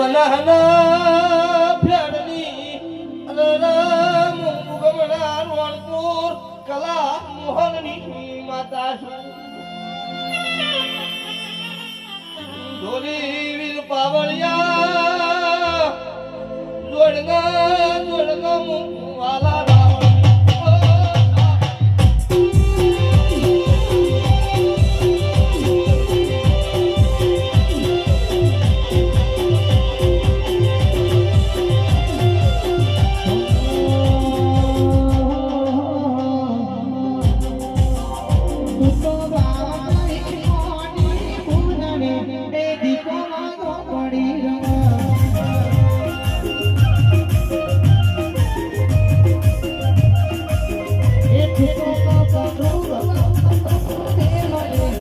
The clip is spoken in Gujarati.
બનાના ફેડની મુગમણા રોણપુર કલા મોહનની માતા છું ધોરી વીર પાવળિયા જોડગા જોડગા વાલા